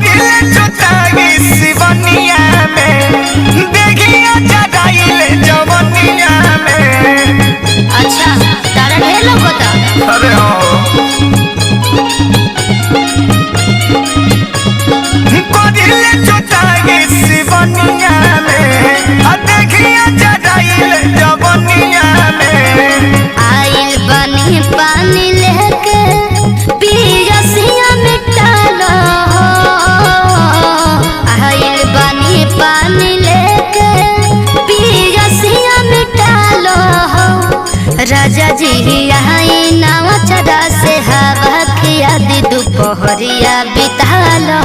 कोडिले चोटागी सिवनिया में देखिया जराइले जवनिया में। अच्छा तारा ढेर लगता। अरे हो कोडिले चोटागी सिवनिया में देखिया जराइले जवनिया में। आइल बनी पानी लेके पियसिया मिटालो आइल बनी पानी लेके पियसिया मिटालो राजा जी आई नाव चढ़ा से हवा खिया दी दोपहरिया बितालो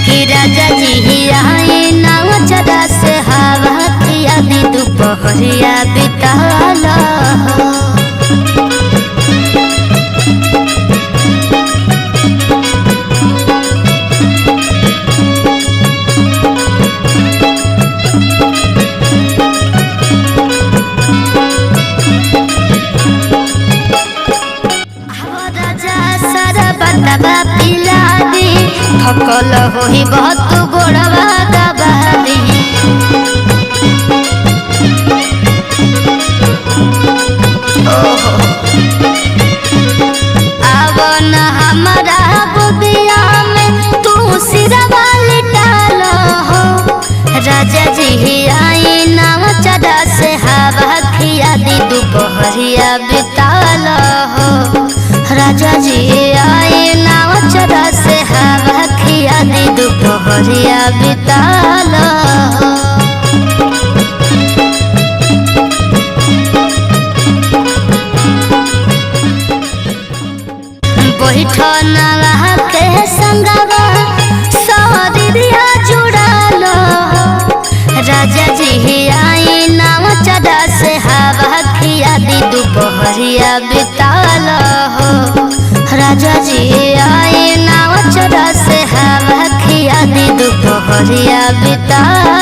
कि राजा जी आई नाव चढ़ा से हवा खिया दी दोपहरिया बितालो। थकल होई बहुत गोड़वा दबादी अब न हमारा बुदिया में तू सिरवा लिटाल हो राजा जी आई नाव चढ़ा से हवा खिया दी दोपहरिया बिताल हो राजा जी आई नाव चढ़ा से हवा खिया दी दोपहरिया बिताल हो। बैठनवा के संगवा सौदिया जुड़ाल राजा जी आई नाव चढ़ा से हवा खिया दी दोपहरिया बिताल हो राजा जी आई नाव चढ़ा से हवा खिया दी दोपहरिया बिताल।